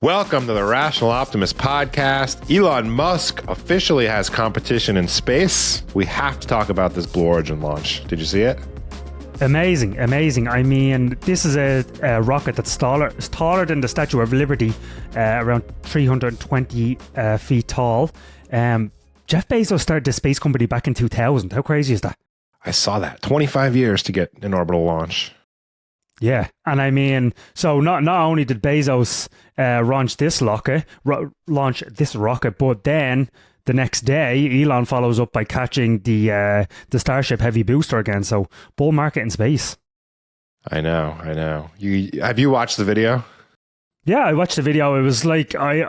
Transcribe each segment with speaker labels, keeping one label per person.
Speaker 1: Welcome to the Rational Optimist Podcast. Elon Musk officially has competition in space. We have to talk about this Blue Origin launch. Did you see it?
Speaker 2: Amazing. I mean, this is a rocket that's taller than the Statue of Liberty, around 320 feet tall. Jeff Bezos started the space company back in 2000. How crazy is that?
Speaker 1: I saw that. 25 years to get an orbital launch.
Speaker 2: Yeah, and I mean, so not only did Bezos launch this rocket, but then the next day, Elon follows up by catching the Starship Heavy booster again. So bull market in space. I
Speaker 1: know. Have you watched the video?
Speaker 2: Yeah, I watched the video. It was like I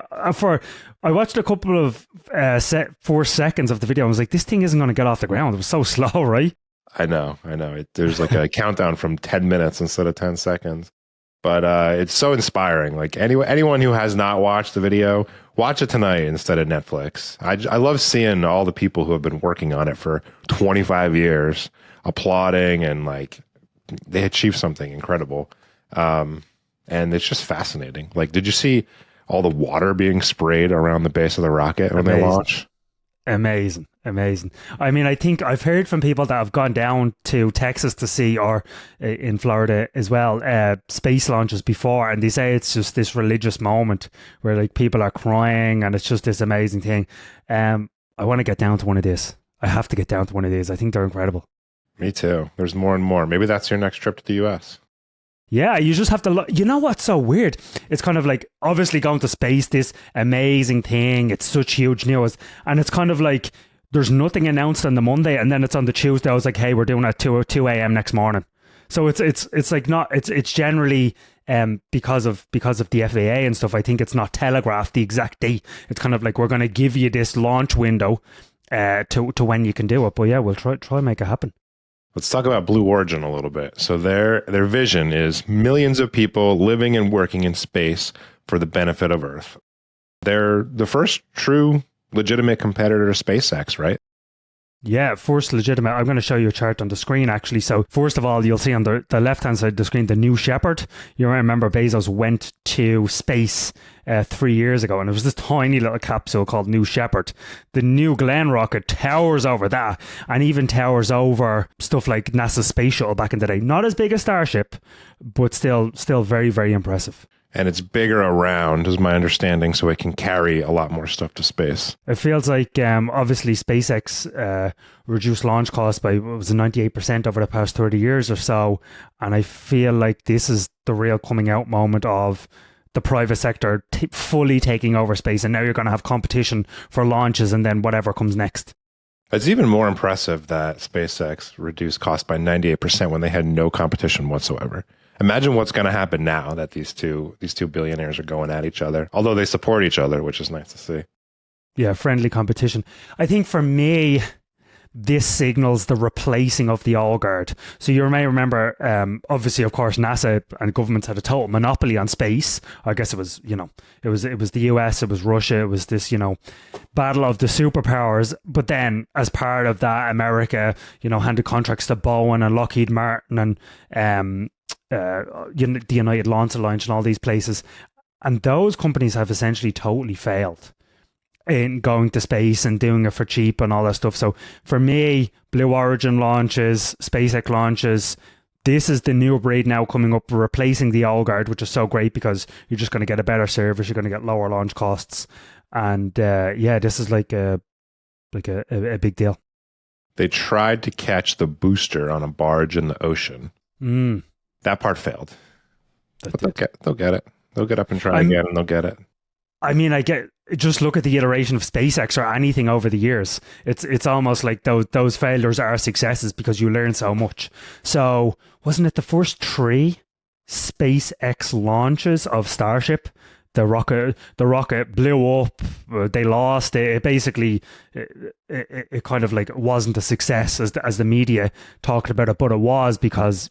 Speaker 2: watched a couple of 4 seconds of the video. I was like, this thing isn't going to get off the ground. It was so slow, right?
Speaker 1: I know. There's like a countdown from 10 minutes instead of 10 seconds. But it's so inspiring. Like anyone who has not watched the video, watch it tonight instead of Netflix. I love seeing all the people who have been working on it for 25 years applauding and like they achieved something incredible. And it's just fascinating. Like, did you see all the water being sprayed around the base of the rocket when they launch?
Speaker 2: Amazing. I mean, I think I've heard from people that have gone down to Texas to see, or in Florida as well, space launches before, and they say it's just this religious moment where like people are crying and it's just this amazing thing. I want to get down to one of these. I have to get down to one of these. I think they're incredible.
Speaker 1: Me too. There's more and more. Maybe that's your next trip to the US.
Speaker 2: Yeah, you just have to look. You know what's so weird? It's kind of like, obviously going to space, this amazing thing. It's such huge news. And it's kind of like, there's nothing announced on the Monday. And then it's on the Tuesday. I was like, hey, we're doing it at 2 a.m. next morning. So it's like not, it's generally because of the FAA and stuff. I think it's not telegraphed the exact date. It's kind of like, we're going to give you this launch window to when you can do it. But yeah, we'll try and make it happen.
Speaker 1: Let's talk about Blue Origin a little bit. So their vision is millions of people living and working in space for the benefit of Earth. They're the first true legitimate competitor to SpaceX, right?
Speaker 2: Yeah, first legitimate. I'm going to show you a chart on the screen, actually. So first of all, you'll see on the left-hand side of the screen, the New Shepard. You remember Bezos went to space 3 years ago, and it was this tiny little capsule called New Shepard. The New Glenn rocket towers over that, and even towers over stuff like NASA's space shuttle back in the day. Not as big as Starship, but still very, very impressive.
Speaker 1: And it's bigger around, is my understanding, so it can carry a lot more stuff to space.
Speaker 2: It feels like, obviously, SpaceX reduced launch costs by, 98% over the past 30 years or so. And I feel like this is the real coming out moment of the private sector fully taking over space. And now you're going to have competition for launches and then whatever comes next.
Speaker 1: It's even more impressive that SpaceX reduced costs by 98% when they had no competition whatsoever. Imagine what's going to happen now that these two billionaires are going at each other, although they support each other, which is nice to see.
Speaker 2: Yeah, friendly competition. I think for me, this signals the replacing of the old guard. So you may remember, obviously, of course, NASA and governments had a total monopoly on space. I guess it was the US, it was Russia, it was this, battle of the superpowers. But then as part of that, America, handed contracts to Boeing and Lockheed Martin and the United Launch Alliance and all these places, and those companies have essentially totally failed in going to space and doing it for cheap and all that stuff. So for me, Blue Origin launches, SpaceX launches, this is the new breed now coming up, replacing the old guard, which is so great because you're just going to get a better service, you're going to get lower launch costs, and this is like a big deal.
Speaker 1: They tried to catch the booster on a barge in the ocean. That part failed. But they'll get it. They'll get up and try again, and they'll get it.
Speaker 2: I mean, just look at the iteration of SpaceX or anything over the years. It's almost like those failures are successes because you learn so much. So wasn't it the first 3 SpaceX launches of Starship? The rocket blew up. They lost. It basically, it kind of like wasn't a success as the media talked about it, but it was because,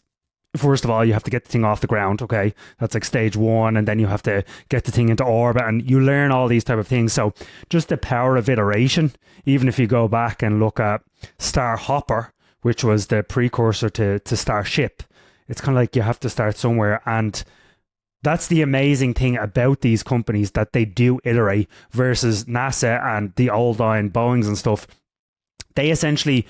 Speaker 2: first of all, you have to get the thing off the ground. Okay, that's like stage 1, and then you have to get the thing into orbit, and you learn all these type of things. So just the power of iteration. Even if you go back and look at Starhopper, which was the precursor to Starship, it's kind of like you have to start somewhere. And That's the amazing thing about these companies, that they do iterate, versus NASA and the old line Boeings and stuff. They essentially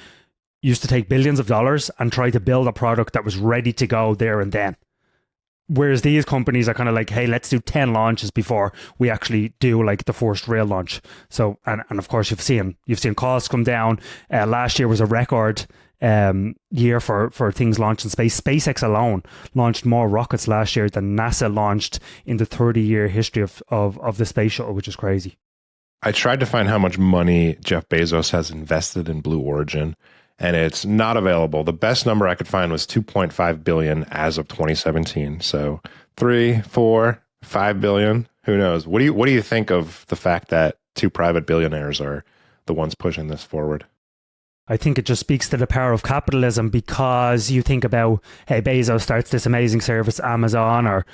Speaker 2: used to take billions of dollars and try to build a product that was ready to go there and then. Whereas these companies are kind of like, hey, let's do 10 launches before we actually do like the first real launch. So, and of course you've seen costs come down. Last year was a record year for things launched in space. SpaceX alone launched more rockets last year than NASA launched in the 30-year history of the space shuttle, which is crazy.
Speaker 1: I tried to find how much money Jeff Bezos has invested in Blue Origin, and it's not available. The best number I could find was 2.5 billion as of 2017. So 3, 4, 5 billion, who knows? What do you think of the fact that two private billionaires are the ones pushing this forward?
Speaker 2: I think it just speaks to the power of capitalism, because you think about, hey, Bezos starts this amazing service, Amazon, or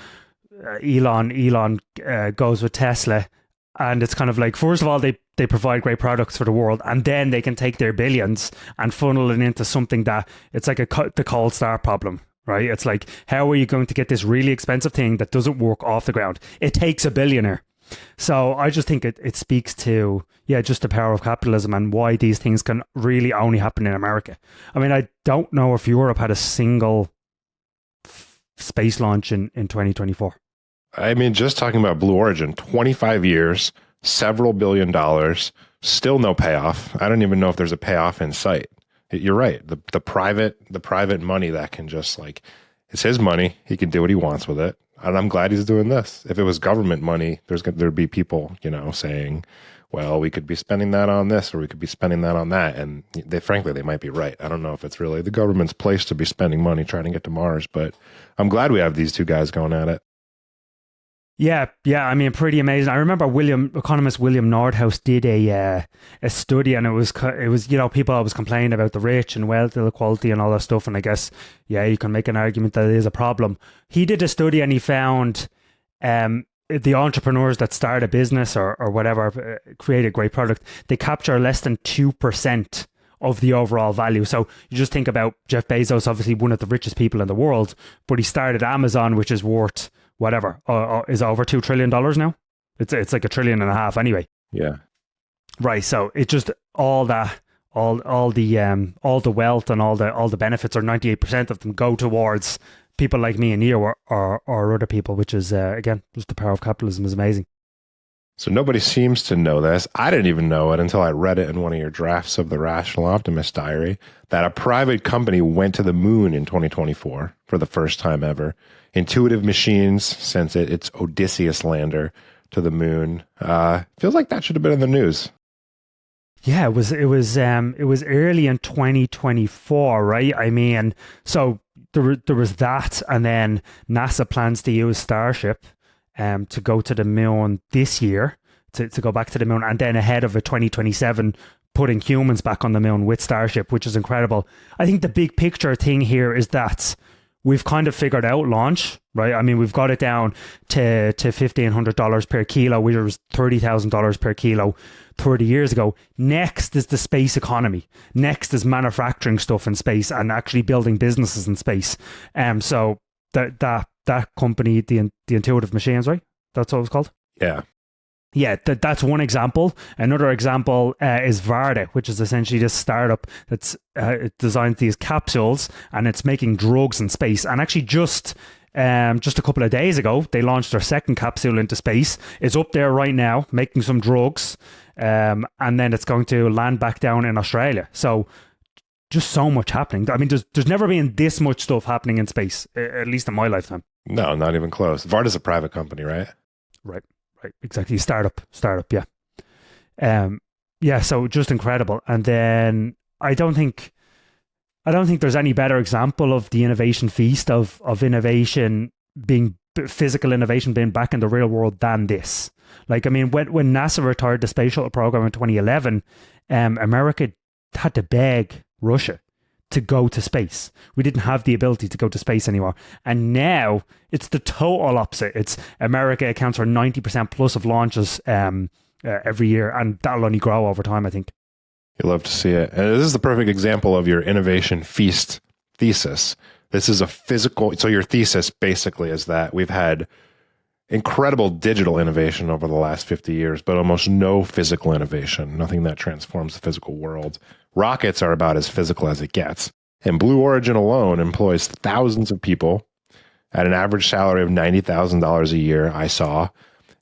Speaker 2: Elon goes with Tesla. And it's kind of like, first of all, they provide great products for the world, and then they can take their billions and funnel it into something that, it's like the cold start problem, right? It's like, how are you going to get this really expensive thing that doesn't work off the ground? It takes a billionaire. So I just think it speaks to, just the power of capitalism and why these things can really only happen in America. I mean, I don't know if Europe had a single space launch in 2024.
Speaker 1: I mean, just talking about Blue Origin, 25 years, several $1 billion, still no payoff. I don't even know if there's a payoff in sight. You're right. The private money that can just, like, it's his money. He can do what he wants with it. And I'm glad he's doing this. If it was government money, there'd be people, saying, well, we could be spending that on this, or we could be spending that on that. And frankly, they might be right. I don't know if it's really the government's place to be spending money trying to get to Mars, but I'm glad we have these two guys going at it.
Speaker 2: Yeah. I mean, pretty amazing. I remember economist William Nordhaus did a study, and it was people always complain about the rich and wealth inequality and all that stuff. And I guess, you can make an argument that it is a problem. He did a study, and he found the entrepreneurs that start a business or whatever, create a great product, they capture less than 2% of the overall value. So you just think about Jeff Bezos, obviously one of the richest people in the world, but he started Amazon, which is worth whatever, is over $2 trillion now. It's like $1.5 trillion anyway.
Speaker 1: Yeah.
Speaker 2: Right. So it's just all that, all the wealth and all the benefits, or 98% of them, go towards people like me and you or other people, which is again, just the power of capitalism is amazing.
Speaker 1: So nobody seems to know this. I didn't even know it until I read it in one of your drafts of the Rational Optimist Diary, that a private company went to the moon in 2024 for the first time ever. Intuitive Machines sent its Odysseus lander to the moon. Feels like that should have been in the news.
Speaker 2: Yeah, it was early in 2024, right? I mean, so there was that, and then NASA plans to use Starship to go to the moon this year, to go back to the moon, and then ahead of 2027, putting humans back on the moon with Starship, which is incredible. I think the big picture thing here is that we've kind of figured out launch, right? I mean, we've got it down to $1,500 per kilo, which was $30,000 per kilo 30 years ago. Next is the space economy. Next is manufacturing stuff in space and actually building businesses in space. So that company, the Intuitive Machines, right? That's what it was called?
Speaker 1: Yeah.
Speaker 2: Yeah, that's one example. Another example is Varda, which is essentially this startup that's it designs these capsules, and it's making drugs in space. And actually just a couple of days ago, they launched their second capsule into space. It's up there right now, making some drugs, and then it's going to land back down in Australia. So just so much happening. I mean, there's never been this much stuff happening in space, at least in my lifetime.
Speaker 1: No, not even close. Varda's a private company, right?
Speaker 2: Right, exactly. Startup, yeah. Yeah, so just incredible. And then I don't think there's any better example of the innovation feast of innovation being physical innovation being back in the real world than this. Like, I mean, when NASA retired the space shuttle program in 2011, America had to beg Russia to go to space. We didn't have the ability to go to space anymore. And now it's the total opposite. It's America accounts for 90% plus of launches every year, and that'll only grow over time, I think.
Speaker 1: You love to see it. And this is the perfect example of your innovation feast thesis. This is a physical, so your thesis basically is that we've had incredible digital innovation over the last 50 years, but almost no physical innovation, nothing that transforms the physical world. Rockets are about as physical as it gets. And Blue Origin alone employs thousands of people at an average salary of $90,000 a year, I saw.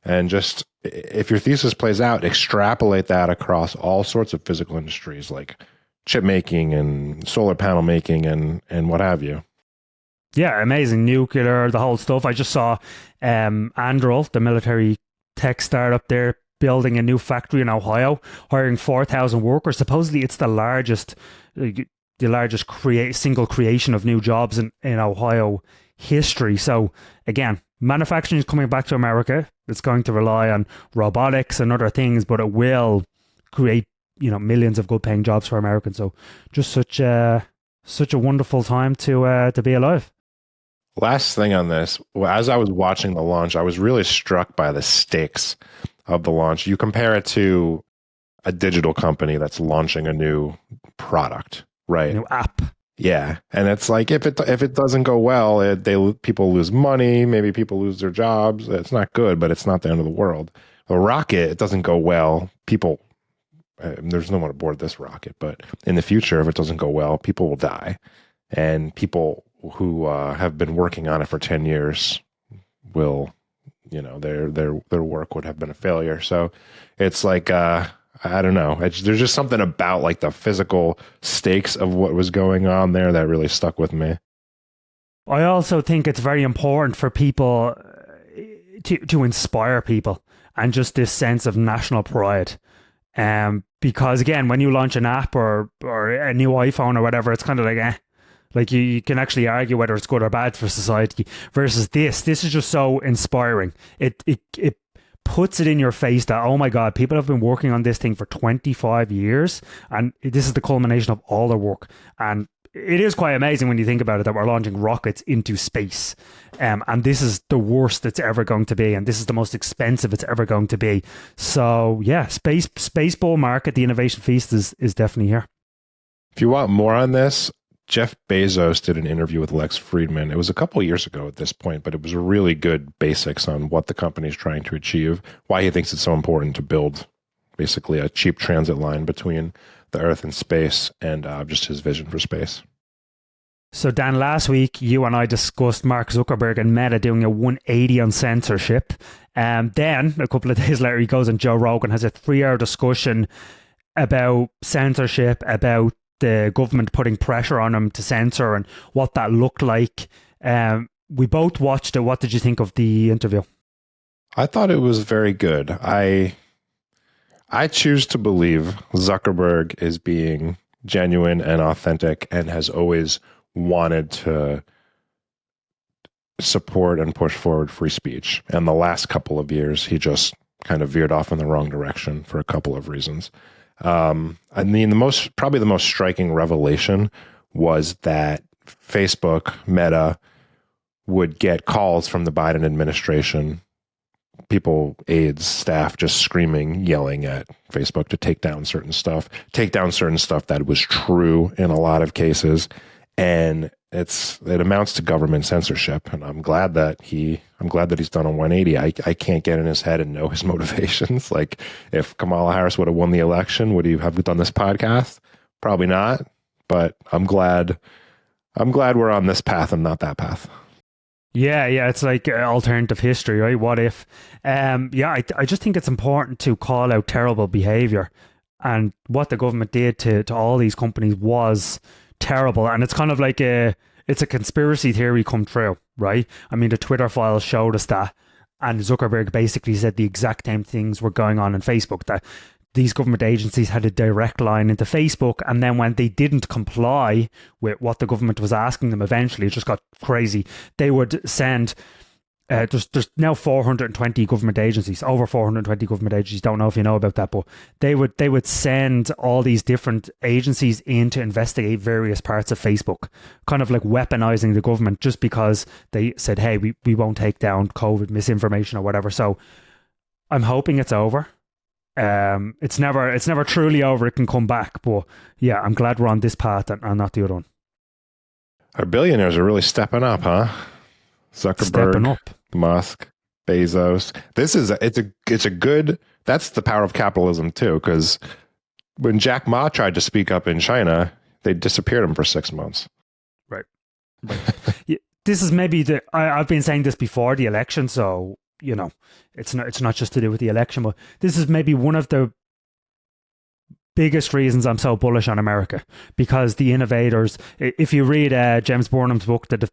Speaker 1: And just, if your thesis plays out, extrapolate that across all sorts of physical industries like chip making and solar panel making and what have you.
Speaker 2: Yeah, amazing. Nuclear, the whole stuff. I just saw Anduril, the military tech startup there, building a new factory in Ohio, hiring 4,000 workers. Supposedly it's the largest single creation of new jobs in Ohio history. So again, manufacturing is coming back to America. It's going to rely on robotics and other things, but it will create, millions of good paying jobs for Americans. So just such a wonderful time to be alive.
Speaker 1: Last thing on this, as I was watching the launch, I was really struck by the stakes of the launch. You compare it to a digital company that's launching a new product, right?
Speaker 2: New app.
Speaker 1: Yeah, and it's like if it doesn't go well, people lose money, maybe people lose their jobs. It's not good, but it's not the end of the world. A rocket, it doesn't go well. There's no one aboard this rocket, but in the future, if it doesn't go well, people will die, and people who have been working on it for 10 years will, their work would have been a failure. So it's like, I don't know. There's just something about like the physical stakes of what was going on there that really stuck with me.
Speaker 2: I also think it's very important for people to inspire people and just this sense of national pride. Because again, when you launch an app or a new iPhone or whatever, it's kind of like, like you can actually argue whether it's good or bad for society versus this is just so inspiring. It puts it in your face that, oh my God, people have been working on this thing for 25 years and this is the culmination of all their work. And it is quite amazing when you think about it that we're launching rockets into space. And this is the worst it's ever going to be. And this is the most expensive it's ever going to be. So yeah, space bull market, the innovation feast is definitely here.
Speaker 1: If you want more on this, Jeff Bezos did an interview with Lex Friedman. It was a couple of years ago at this point, but it was a really good basics on what the company is trying to achieve, why he thinks it's so important to build basically a cheap transit line between the Earth and space, and just his vision for space.
Speaker 2: So Dan, last week you and I discussed Mark Zuckerberg and Meta doing a 180 on censorship. Then a couple of days later he goes on Joe Rogan, has a 3-hour discussion about censorship, about the government putting pressure on him to censor and what that looked like. We both watched it. What did you think of the interview?
Speaker 1: I thought it was very good. I choose to believe Zuckerberg is being genuine and authentic and has always wanted to support and push forward free speech. And the last couple of years, he just kind of veered off in the wrong direction for a couple of reasons. I mean, probably the most striking revelation was that Facebook, Meta, would get calls from the Biden administration, people, aides, staff, just screaming, yelling at Facebook to take down certain stuff that was true in a lot of cases. And it amounts to government censorship. And I'm glad that he's done a 180. I can't get in his head and know his motivations. Like if Kamala Harris would have won the election, would he have done this podcast? Probably not. But I'm glad we're on this path and not that path.
Speaker 2: Yeah, it's like alternative history, right? What if? I just think it's important to call out terrible behavior, and what the government did to all these companies was terrible. And it's kind of like it's a conspiracy theory come true, right? I mean, the Twitter files showed us that, and Zuckerberg basically said the exact same things were going on in Facebook, that these government agencies had a direct line into Facebook, and then when they didn't comply with what the government was asking them, eventually it just got crazy. They would send there's now 420 government agencies, over 420 government agencies. Don't know if you know about that, but they would send all these different agencies in to investigate various parts of Facebook, kind of like weaponizing the government just because they said, hey, we won't take down COVID misinformation or whatever. So I'm hoping it's over. It's never truly over. It can come back, but yeah, I'm glad we're on this path and not the other one.
Speaker 1: Our billionaires are really stepping up, huh? Zuckerberg,
Speaker 2: stepping up.
Speaker 1: Musk. Bezos. It's a good. That's the power of capitalism too. Because when Jack Ma tried to speak up in China, they disappeared him for 6 months.
Speaker 2: Right. Yeah, this is maybe I've been saying this before the election, so it's not just to do with the election, but this is maybe one of the biggest reasons I'm so bullish on America, because the innovators, if you read James Burnham's book, the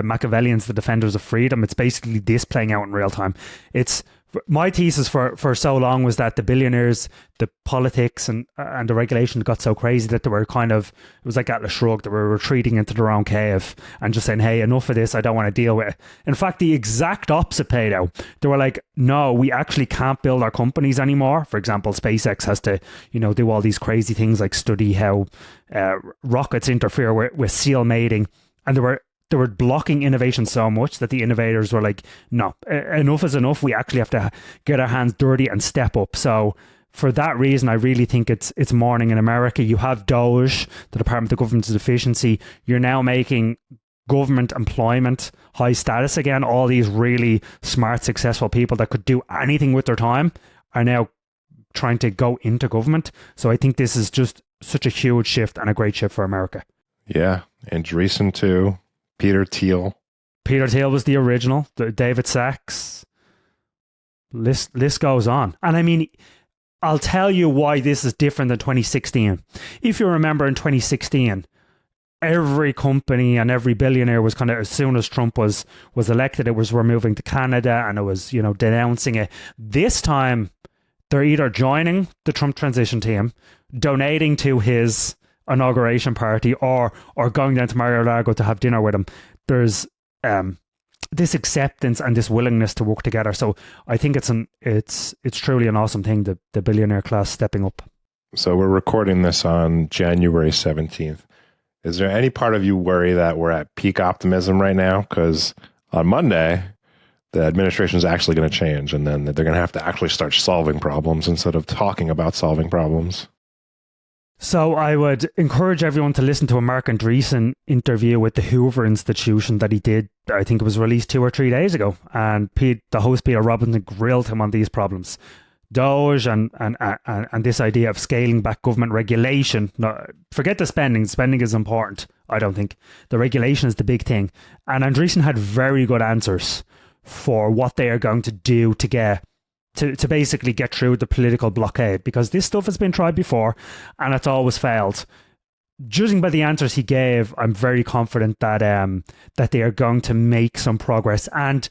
Speaker 2: Machiavellians, the Defenders of Freedom, it's basically this playing out in real time. It's my thesis for so long was that the billionaires, the politics and the regulation got so crazy that they were it was like Atlas Shrugged, they were retreating into their own cave and just saying, hey, enough of this, I don't want to deal with it. In fact, the exact opposite played out. They were like, no, we actually can't build our companies anymore. For example, SpaceX has to, do all these crazy things like study how rockets interfere with seal mating. And they were blocking innovation so much that the innovators were like, no, enough is enough. We actually have to get our hands dirty and step up. So for that reason, I really think it's morning in America. You have DOGE, the Department of Government Efficiency. You're now making government employment high status again. All these really smart, successful people that could do anything with their time are now trying to go into government. So I think this is just such a huge shift and a great shift for America.
Speaker 1: Yeah. And Andreessen too. Peter Thiel.
Speaker 2: Peter Thiel was the original. David Sachs. List goes on. And I mean, I'll tell you why this is different than 2016. If you remember in 2016, every company and every billionaire was kind of, as soon as Trump was elected, we're moving to Canada and it was, denouncing it. This time, they're either joining the Trump transition team, donating to his inauguration party, or going down to Mar-a-Lago to have dinner with him. There's this acceptance and this willingness to work together. So I think it's truly an awesome thing, the billionaire class stepping up.
Speaker 1: So we're recording this on January 17th. Is there any part of you worry that we're at peak optimism right now? Because on Monday, the administration is actually going to change, and then they're going to have to actually start solving problems instead of talking about solving problems.
Speaker 2: So I would encourage everyone to listen to a Mark Andreessen interview with the Hoover Institution that he did. I think it was released 2 or 3 days ago. And the host, Peter Robinson, grilled him on these problems. DOGE and this idea of scaling back government regulation. No, forget the spending. Spending is important, I don't think. The regulation is the big thing. And Andreessen had very good answers for what they are going to do to get to basically get through the political blockade, because this stuff has been tried before and it's always failed. Judging by the answers he gave, I'm very confident that that they are going to make some progress. And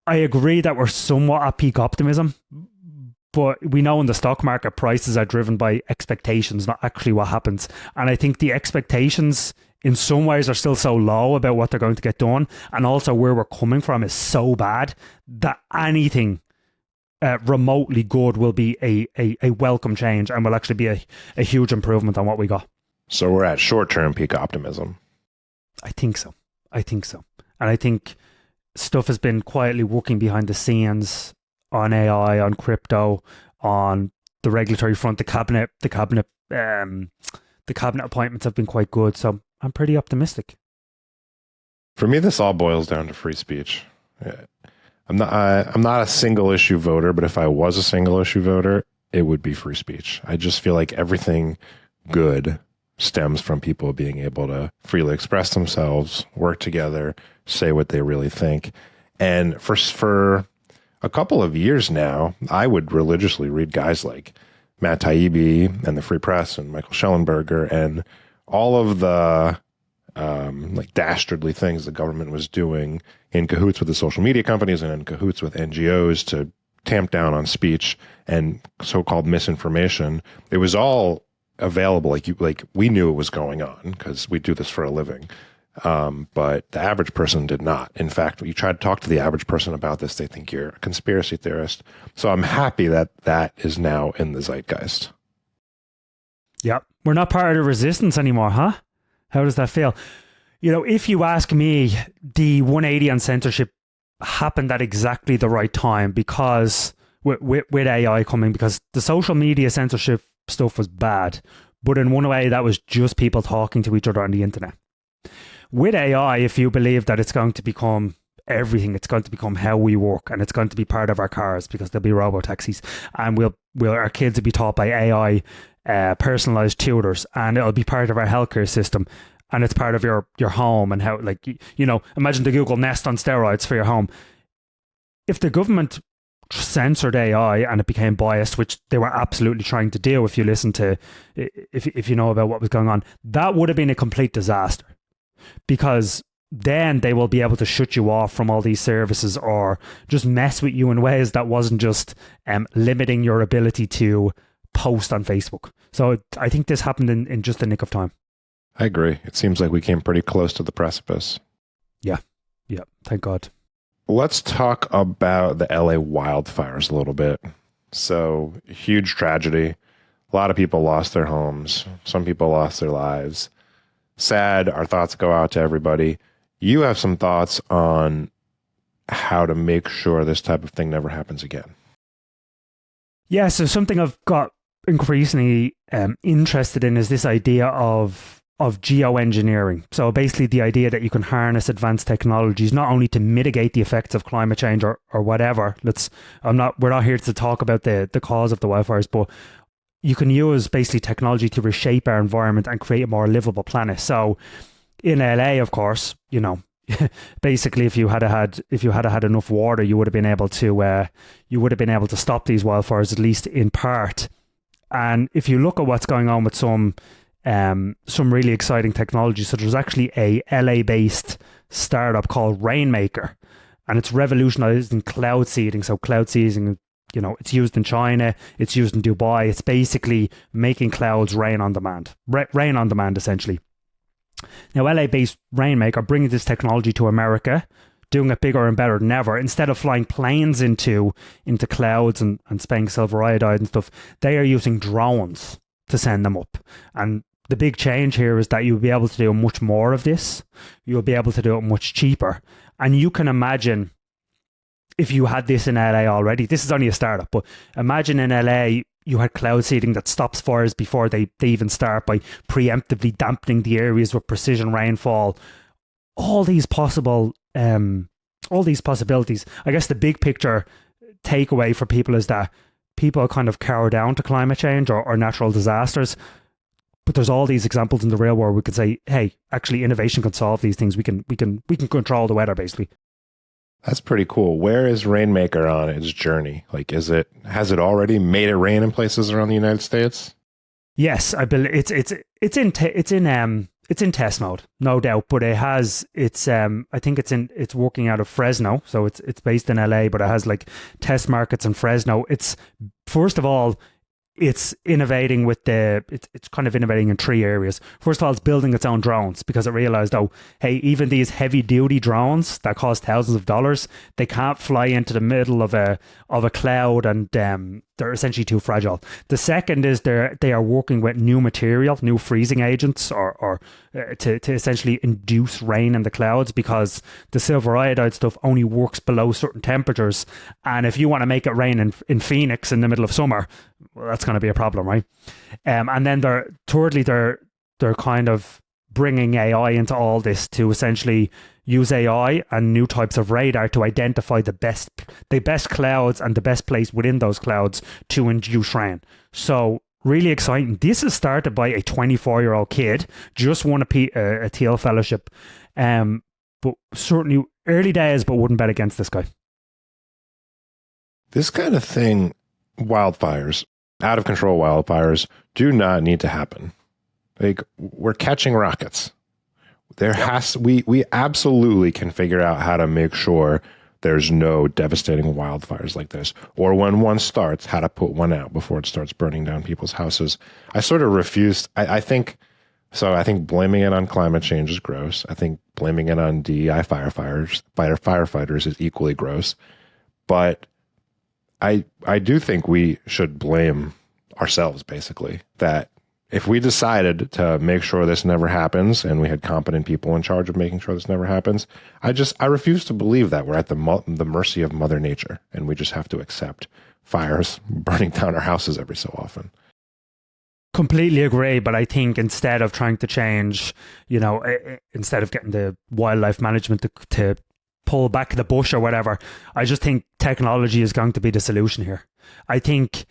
Speaker 2: I agree that we're somewhat at peak optimism, but we know in the stock market, prices are driven by expectations, not actually what happens. And I think the expectations in some ways are still so low about what they're going to get done, and also where we're coming from is so bad that anything remotely good will be a welcome change and will actually be a huge improvement on what we got.
Speaker 1: So we're at short-term peak optimism.
Speaker 2: I think so. And I think stuff has been quietly working behind the scenes on AI, on crypto, on the regulatory front. The cabinet appointments have been quite good. So I'm pretty optimistic.
Speaker 1: For me, this all boils down to free speech. I'm not a single issue voter, but if I was a single issue voter, it would be free speech. I just feel like everything good stems from people being able to freely express themselves, work together, say what they really think. And for a couple of years now, I would religiously read guys like Matt Taibbi and the Free Press and Michael Schellenberger and all of the like dastardly things the government was doing in cahoots with the social media companies and in cahoots with NGOs to tamp down on speech and so-called misinformation. It was all available. Like we knew it was going on because we do this for a living. But the average person did not. In fact, when you try to talk to the average person about this, they think you're a conspiracy theorist. So I'm happy that that is now in the zeitgeist.
Speaker 2: Yeah. We're not part of the resistance anymore, huh? How does that feel? If you ask me, the 180 on censorship happened at exactly the right time because with AI coming, because the social media censorship stuff was bad. But in one way, that was just people talking to each other on the internet. With AI, if you believe that it's going to become everything. It's going to become how we work, and it's going to be part of our cars because there'll be robo taxis, and our kids will be taught by AI, personalized tutors, and it'll be part of our healthcare system. And it's part of your home, and how, like, imagine the Google Nest on steroids for your home. If the government censored AI and it became biased, which they were absolutely trying to do, if you listen to, if you know about what was going on, that would have been a complete disaster, because then they will be able to shut you off from all these services or just mess with you in ways that wasn't just limiting your ability to post on Facebook. So I think this happened in just the nick of time.
Speaker 1: I agree. It seems like we came pretty close to the precipice.
Speaker 2: Yeah. Thank God.
Speaker 1: Let's talk about the LA wildfires a little bit. So, huge tragedy. A lot of people lost their homes. Some people lost their lives. Sad. Our thoughts go out to everybody. You have some thoughts on how to make sure this type of thing never happens again.
Speaker 2: Yeah, so something I've got increasingly interested in is this idea of geoengineering. So basically the idea that you can harness advanced technologies not only to mitigate the effects of climate change or whatever. We're not here to talk about the cause of the wildfires, but you can use basically technology to reshape our environment and create a more livable planet. So in LA, of course, basically if you had had enough water, you would have been able to stop these wildfires, at least in part. And if you look at what's going on with some really exciting technology. So there's actually a LA-based startup called Rainmaker, and it's revolutionizing cloud seeding. So cloud seeding, it's used in China, it's used in Dubai. It's basically making clouds rain on demand, rain on demand, essentially. Now, LA-based Rainmaker bringing this technology to America, doing it bigger and better than ever. Instead of flying planes into clouds and spraying silver iodide and stuff, they are using drones to send them up. And the big change here is that you'll be able to do much more of this. You'll be able to do it much cheaper. And you can imagine if you had this in LA already. This is only a startup, but imagine in LA you had cloud seeding that stops fires before they even start by preemptively dampening the areas with precision rainfall. All these possibilities. I guess the big picture takeaway for people is that people kind of cower down to climate change or natural disasters. But there's all these examples in the real world. We could say, hey, actually innovation can solve these things. We can control the weather, basically.
Speaker 1: That's pretty cool. Where is Rainmaker on its journey? Like, has it already made it rain in places around the United States?
Speaker 2: Yes, I believe it's in test mode, no doubt. But I think it's working out of Fresno, so it's based in LA, but it has like test markets in Fresno. It's, first of all, it's innovating it's kind of innovating in three areas. First of all, it's building its own drones, because it realized, hey, even these heavy duty drones that cost thousands of dollars, they can't fly into the middle of a cloud, and they're essentially too fragile. The second is they are working with new material, new freezing agents, or to essentially induce rain in the clouds, because the silver iodide stuff only works below certain temperatures. And if you want to make it rain in Phoenix in the middle of summer, well, that's going to be a problem, right? And then they're kind of bringing AI into all this to essentially use AI and new types of radar to identify the best clouds and the best place within those clouds to induce rain. So really exciting. This is started by a 24-year-old kid, just won a Teal fellowship, but certainly early days, but wouldn't bet against this guy.
Speaker 1: This kind of thing, wildfires, out of control wildfires, do not need to happen. Like, we're catching rockets. We absolutely can figure out how to make sure there's no devastating wildfires like this, or when one starts, how to put one out before it starts burning down people's houses. I sort of refused. I think blaming it on climate change is gross. I think blaming it on DEI firefighters is equally gross. But I do think we should blame ourselves, basically, that if we decided to make sure this never happens, and we had competent people in charge of making sure this never happens, I refuse to believe that we're at the mercy of Mother Nature, and we just have to accept fires burning down our houses every so often.
Speaker 2: Completely agree, but I think instead of trying to change, instead of getting the wildlife management to pull back the bush or whatever. I just think technology is going to be the solution here. I think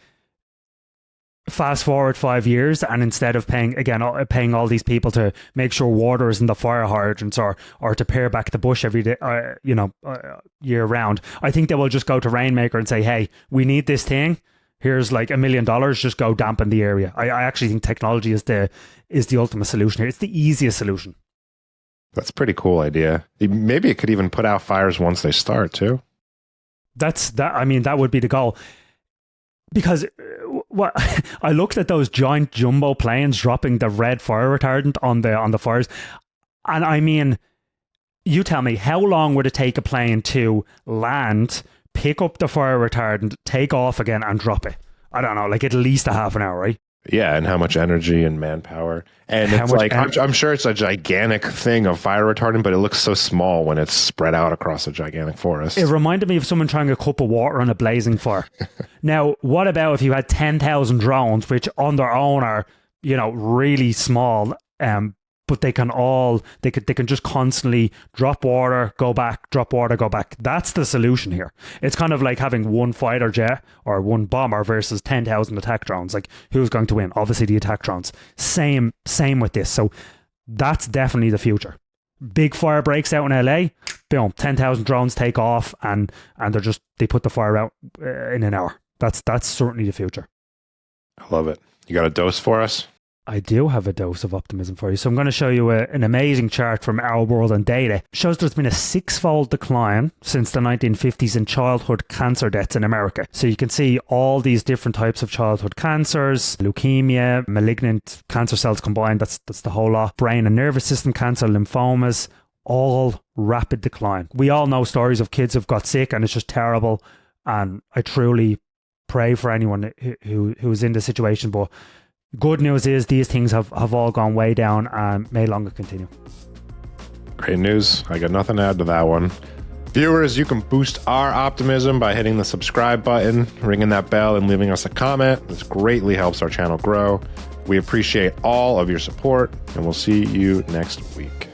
Speaker 2: fast forward 5 years, and instead of paying all these people to make sure water is in the fire hydrants or to pare back the bush every day, year round, I think they will just go to Rainmaker and say, hey, we need this thing. Here's like $1 million, just go dampen the area. I actually think technology is the ultimate solution here. It's the easiest solution.
Speaker 1: That's a pretty cool idea. Maybe it could even put out fires once they start too. That would be the goal. Because what I looked at those giant jumbo planes dropping the red fire retardant on the fires, and I mean, you tell me, how long would it take a plane to land, pick up the fire retardant, take off again, and drop it? I don't know, like at least a half an hour, right? Yeah, and how much energy and manpower. And it's like, I'm sure it's a gigantic thing of fire retardant, but it looks so small when it's spread out across a gigantic forest.
Speaker 2: It reminded me of someone trying a cup of water on a blazing fire. Now, what about if you had 10,000 drones, which on their own are, really small, but they can just constantly drop water, go back, drop water, go back. That's the solution here. It's kind of like having one fighter jet or one bomber versus 10,000 attack drones. Like, who's going to win? Obviously the attack drones. Same with this. So that's definitely the future. Big fire breaks out in LA, boom, 10,000 drones take off, and they put the fire out in an hour. That's certainly the future.
Speaker 1: I love it. You got a dose for us?
Speaker 2: I do have a dose of optimism for you. So I'm going to show you an amazing chart from Our World on Data. It shows there's been a 6-fold decline since the 1950s in childhood cancer deaths in America. So you can see all these different types of childhood cancers, leukemia, malignant cancer cells combined, that's the whole lot, brain and nervous system cancer, lymphomas, all rapid decline. We all know stories of kids who've got sick and it's just terrible. And I truly pray for anyone who's in this situation, but good news is these things have all gone way down and may longer continue.
Speaker 1: Great news. I got nothing to add to that one. Viewers, you can boost our optimism by hitting the subscribe button, ringing that bell, and leaving us a comment. This greatly helps our channel grow. We appreciate all of your support, and we'll see you next week.